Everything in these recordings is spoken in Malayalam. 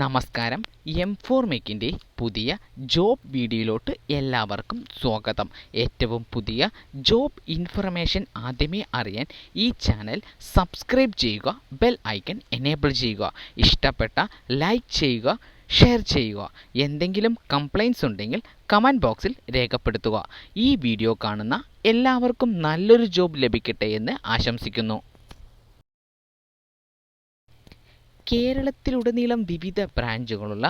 നമസ്കാരം. M4 മേക്കിൻ്റെ പുതിയ ജോബ് വീഡിയോയിലോട്ട് എല്ലാവർക്കും സ്വാഗതം. ഏറ്റവും പുതിയ ജോബ് ഇൻഫർമേഷൻ ആദ്യമേ അറിയാൻ ഈ ചാനൽ സബ്സ്ക്രൈബ് ചെയ്യുക, ബെൽ ഐക്കൺ എനേബിൾ ചെയ്യുക. ഇഷ്ടപ്പെട്ട ലൈക്ക് ചെയ്യുക, ഷെയർ ചെയ്യുക. എന്തെങ്കിലും കംപ്ലൈൻറ്റ്സ് ഉണ്ടെങ്കിൽ കമൻറ്റ് ബോക്സിൽ രേഖപ്പെടുത്തുക. ഈ വീഡിയോ കാണുന്ന എല്ലാവർക്കും നല്ലൊരു ജോബ് ലഭിക്കട്ടെ എന്ന് ആശംസിക്കുന്നു. കേരളത്തിലുടനീളം വിവിധ ബ്രാഞ്ചുകളുള്ള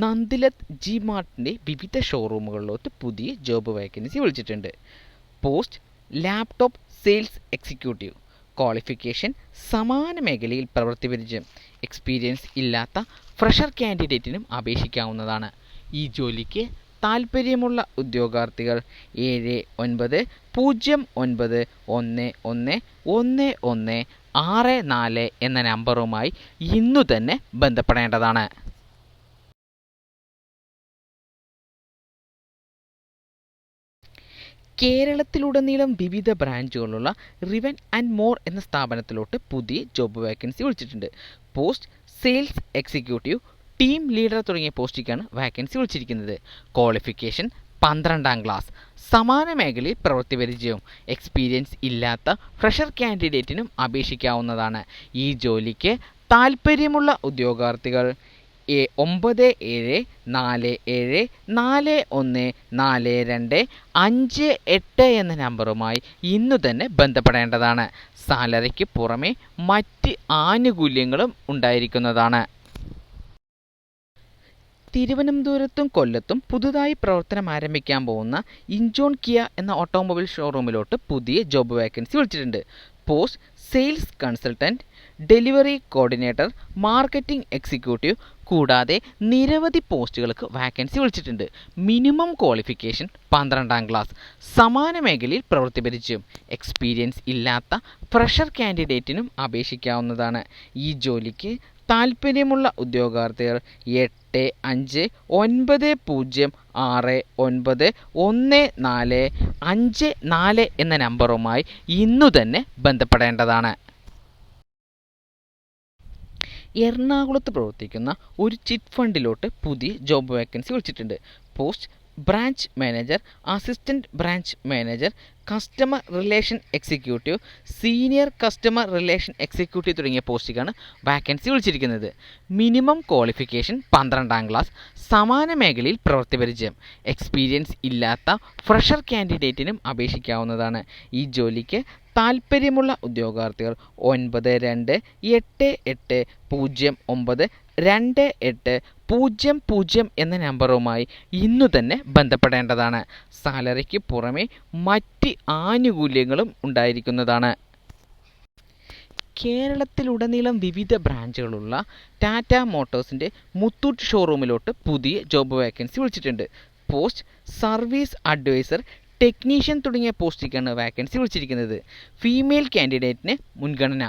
നന്ദിലത്ത് ജി മാർട്ടിൻ്റെ വിവിധ ഷോറൂമുകളിലോട്ട് പുതിയ ജോബ് വേക്കൻസി വിളിച്ചിട്ടുണ്ട്. Post laptop sales executive. Qualification സമാന മേഖലയിൽ പ്രവൃത്തി പരിചയം. എക്സ്പീരിയൻസ് ഇല്ലാത്ത ഫ്രഷർ കാൻഡിഡേറ്റിനും അപേക്ഷിക്കാവുന്നതാണ്. ഈ ജോലിക്ക് താൽപ്പര്യമുള്ള ഉദ്യോഗാർത്ഥികൾ 7991111164 എന്ന നമ്പറുമായി ഇന്നു തന്നെ ബന്ധപ്പെടേണ്ടതാണ്. കേരളത്തിലുടനീളം വിവിധ ബ്രാഞ്ചുകളുള്ള റിവൻ ആൻഡ് മോർ എന്ന സ്ഥാപനത്തിലോട്ട് പുതിയ ജോബ് വേക്കൻസി വിളിച്ചിട്ടുണ്ട്. Post sales executive, team leader തുടങ്ങിയ പോസ്റ്റിലേക്കാണ് വാക്കൻസി വിളിച്ചിരിക്കുന്നത്. Qualification 12ാം class. സമാന മേഖലയിൽ പ്രവൃത്തി പരിചയവും. എക്സ്പീരിയൻസ് ഇല്ലാത്ത ഫ്രഷർ കാൻഡിഡേറ്റിനും അപേക്ഷിക്കാവുന്നതാണ്. ഈ ജോലിക്ക് താൽപ്പര്യമുള്ള ഉദ്യോഗാർത്ഥികൾ 9747414258 എന്ന നമ്പറുമായി ഇന്നു തന്നെ ബന്ധപ്പെടേണ്ടതാണ്. സാലറിക്ക് പുറമെ മറ്റ് ആനുകൂല്യങ്ങളും ഉണ്ടായിരിക്കുന്നതാണ്. തിരുവനന്തപുരത്തും കൊല്ലത്തും പുതുതായി പ്രവർത്തനം ആരംഭിക്കാൻ പോകുന്ന ഇൻജോൺ കിയ എന്ന ഓട്ടോമൊബൈൽ ഷോറൂമിലോട്ട് പുതിയ ജോബ് വേക്കൻസി വിളിച്ചിട്ടുണ്ട്. Post sales consultant, delivery coordinator, marketing executive കൂടാതെ നിരവധി പോസ്റ്റുകൾക്ക് വാക്കൻസി വിളിച്ചിട്ടുണ്ട്. Minimum qualification 12ാം class. സമാന മേഖലയിൽ പ്രവൃത്തി പരിചയം. എക്സ്പീരിയൻസ് ഇല്ലാത്ത ഫ്രഷർ കാൻഡിഡേറ്റിനും അപേക്ഷിക്കാവുന്നതാണ്. ഈ ജോലിക്ക് താൽപ്പര്യമുള്ള ഉദ്യോഗാർത്ഥികൾ 8506911454 എന്ന നമ്പറുമായി ഇന്നു തന്നെ ബന്ധപ്പെടേണ്ടതാണ്. എറണാകുളത്ത് പ്രവർത്തിക്കുന്ന ഒരു ചിറ്റ് ഫണ്ടിലോട്ട് പുതിയ ജോബ് വേക്കൻസി വിളിച്ചിട്ടുണ്ട്. Post branch manager, assistant branch manager, customer relation executive, senior customer relation executive തുടങ്ങിയ പോസ്റ്റിലേക്കാണ് വാക്കൻസി വിളിച്ചിരിക്കുന്നത്. Minimum qualification 12ാം class. സമാന മേഖലയിൽ പ്രവൃത്തി പരിചയം. എക്സ്പീരിയൻസ് ഇല്ലാത്ത ഫ്രഷർ കാൻഡിഡേറ്റിനും അപേക്ഷിക്കാവുന്നതാണ്. ഈ ജോലിക്ക് താൽപ്പര്യമുള്ള ഉദ്യോഗാർത്ഥികൾ 9288092800 എന്ന നമ്പറുമായി ഇന്നു തന്നെ ബന്ധപ്പെടേണ്ടതാണ്. സാലറിക്ക് പുറമെ മറ്റ് ആനുകൂല്യങ്ങളും ഉണ്ടായിരിക്കുന്നതാണ്. കേരളത്തിലുടനീളം വിവിധ ബ്രാഞ്ചുകളുള്ള ടാറ്റ മോട്ടോഴ്സിൻ്റെ മുത്തൂറ്റ് ഷോറൂമിലോട്ട് പുതിയ ജോബ് വേക്കൻസി വിളിച്ചിട്ടുണ്ട്. പോസ്റ്റ് സർവീസ് അഡ്വൈസർ, ടെക്നീഷ്യൻ തുടങ്ങിയ പോസ്റ്റിലേക്കാണ് വാക്കൻസി വിളിച്ചിരിക്കുന്നത്. ഫീമെയിൽ കാൻഡിഡേറ്റിന് മുൻഗണന.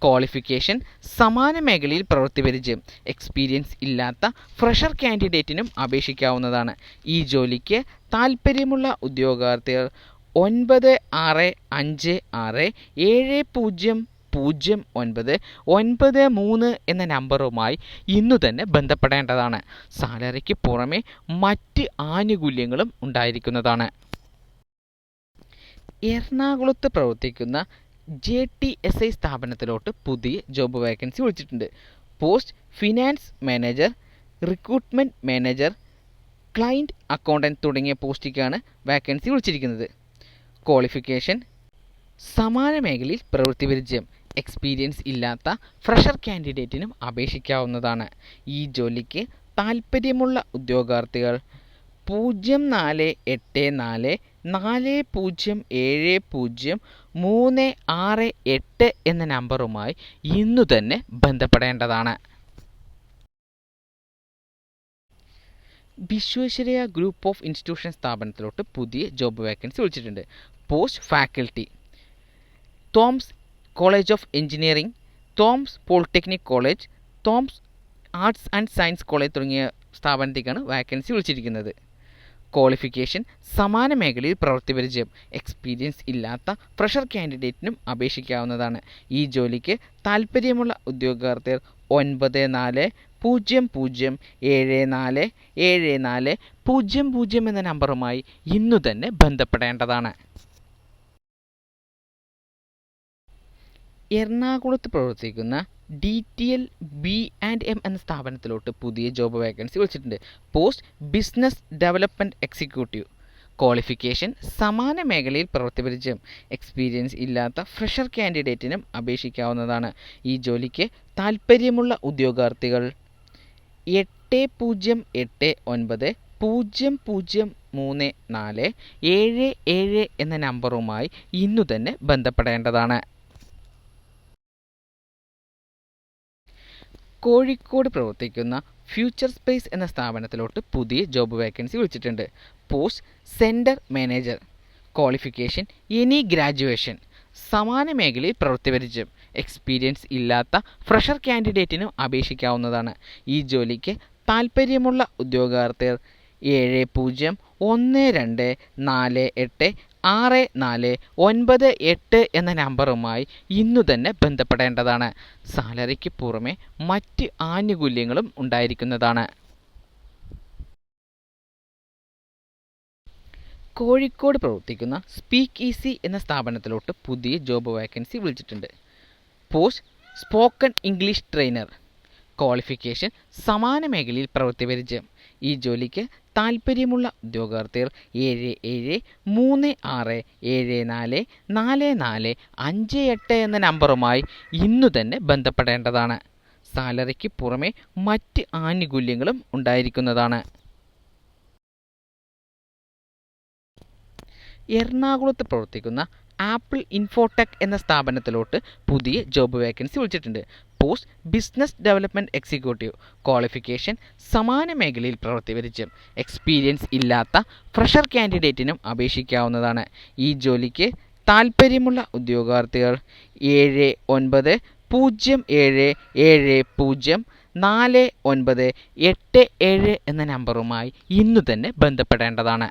ക്വാളിഫിക്കേഷൻ സമാന മേഖലയിൽ പ്രവൃത്തി പരിചയം. എക്സ്പീരിയൻസ് ഇല്ലാത്ത ഫ്രഷർ കാൻഡിഡേറ്റിനും അപേക്ഷിക്കാവുന്നതാണ്. ഈ ജോലിക്ക് താൽപ്പര്യമുള്ള ഉദ്യോഗാർത്ഥികൾ 9656700993 എന്ന നമ്പറുമായി ഇന്നു തന്നെ ബന്ധപ്പെടേണ്ടതാണ്. സാലറിക്ക് പുറമെ മറ്റ് ആനുകൂല്യങ്ങളും ഉണ്ടായിരിക്കുന്നതാണ്. എറണാകുളത്ത് പ്രവർത്തിക്കുന്ന JTSI സ്ഥാപനത്തിലോട്ട് പുതിയ ജോബ് വേക്കൻസി വിളിച്ചിട്ടുണ്ട്. Post finance manager, recruitment manager, client accountant തുടങ്ങിയ പോസ്റ്റിലേക്കാണ് വാക്കൻസി വിളിച്ചിരിക്കുന്നത്. ക്വാളിഫിക്കേഷൻ സമാന മേഖലയിൽ പ്രവൃത്തി പരിചയം. എക്സ്പീരിയൻസ് ഇല്ലാത്ത ഫ്രഷർ കാൻഡിഡേറ്റിനും അപേക്ഷിക്കാവുന്നതാണ്. ഈ ജോലിക്ക് താൽപ്പര്യമുള്ള ഉദ്യോഗാർത്ഥികൾ 0484070368 എന്ന നമ്പറുമായി ഇന്നു തന്നെ ബന്ധപ്പെടേണ്ടതാണ്. വിശ്വേശ്വരയ്യ ഗ്രൂപ്പ് ഓഫ് ഇൻസ്റ്റിറ്റ്യൂഷൻ സ്ഥാപനത്തിലോട്ട് പുതിയ ജോബ് വേക്കൻസി വിളിച്ചിട്ടുണ്ട്. Post faculty, Thoms college of engineering, Thoms polytechnic college, Thoms arts and science college തുടങ്ങിയ സ്ഥാപനത്തേക്കാണ് വാക്കൻസി വിളിച്ചിരിക്കുന്നത്. ക്വാളിഫിക്കേഷൻ സമാന മേഖലയിൽ പ്രവൃത്തി പരിചയം. എക്സ്പീരിയൻസ് ഇല്ലാത്ത ഫ്രഷർ കാൻഡിഡേറ്റിനും അപേക്ഷിക്കാവുന്നതാണ്. ഈ ജോലിക്ക് താൽപ്പര്യമുള്ള ഉദ്യോഗാർത്ഥികൾ 00 എന്ന നമ്പറുമായി ഇന്നു തന്നെ ബന്ധപ്പെടേണ്ടതാണ്. എറണാകുളത്ത് പ്രവർത്തിക്കുന്ന DTL B&M എന്ന സ്ഥാപനത്തിലോട്ട് പുതിയ ജോബ് വേക്കൻസി വിളിച്ചിട്ടുണ്ട്. Post business development executive. Qualification സമാന മേഖലയിൽ പ്രവൃത്തി പരിചയം. എക്സ്പീരിയൻസ് ഇല്ലാത്ത ഫ്രഷർ കാൻഡിഡേറ്റിനും അപേക്ഷിക്കാവുന്നതാണ്. ഈ ജോലിക്ക് താൽപ്പര്യമുള്ള ഉദ്യോഗാർത്ഥികൾ 8089003477 എന്ന നമ്പറുമായി ഇന്നു തന്നെ ബന്ധപ്പെടേണ്ടതാണ്. കോഴിക്കോട് പ്രവർത്തിക്കുന്ന ഫ്യൂച്ചർ സ്പേസ് എന്ന സ്ഥാപനത്തിലോട്ട് പുതിയ ജോബ് വേക്കൻസി വിളിച്ചിട്ടുണ്ട്. Post centre manager. Qualification any graduation. സമാന മേഖലയിൽ പ്രവൃത്തി പരിചയം. എക്സ്പീരിയൻസ് ഇല്ലാത്ത ഫ്രഷർ കാൻഡിഡേറ്റിനും അപേക്ഷിക്കാവുന്നതാണ്. ഈ ജോലിക്ക് താൽപ്പര്യമുള്ള ഉദ്യോഗാർത്ഥികൾ 7012486498 എന്ന നമ്പറുമായി ഇന്നു തന്നെ ബന്ധപ്പെടേണ്ടതാണ്. സാലറിക്ക് പുറമെ മറ്റ് ആനുകൂല്യങ്ങളും ഉണ്ടായിരിക്കുന്നതാണ്. കോഴിക്കോട് പ്രവർത്തിക്കുന്ന സ്പീക്ക് ഈസി എന്ന സ്ഥാപനത്തിലോട്ട് പുതിയ ജോബ് വേക്കൻസി വിളിച്ചിട്ടുണ്ട്. Post spoken English trainer. Qualification സമാന മേഖലയിൽ പ്രവൃത്തി പരിചയം. ഈ ജോലിക്ക് താൽപ്പര്യമുള്ള ഉദ്യോഗാർത്ഥികൾ 7736744458 എന്ന നമ്പറുമായി ഇന്നു തന്നെ ബന്ധപ്പെടേണ്ടതാണ്. സാലറിക്ക് പുറമെ മറ്റ് ആനുകൂല്യങ്ങളും ഉണ്ടായിരിക്കുന്നതാണ്. എറണാകുളത്ത് പ്രവർത്തിക്കുന്ന ആപ്പിൾ ഇൻഫോടെക് എന്ന സ്ഥാപനത്തിലോട്ട് പുതിയ ജോബ് വേക്കൻസി വിളിച്ചിട്ടുണ്ട്. Post business development executive. Qualification സമാന മേഖലയിൽ പ്രവൃത്തി പരിചയം. എക്സ്പീരിയൻസ് ഇല്ലാത്ത ഫ്രഷർ കാൻഡിഡേറ്റിനും അപേക്ഷിക്കാവുന്നതാണ്. ഈ ജോലിക്ക് താൽപ്പര്യമുള്ള ഉദ്യോഗാർത്ഥികൾ 7970704987 എന്ന നമ്പറുമായി ഇന്നു തന്നെ ബന്ധപ്പെടേണ്ടതാണ്.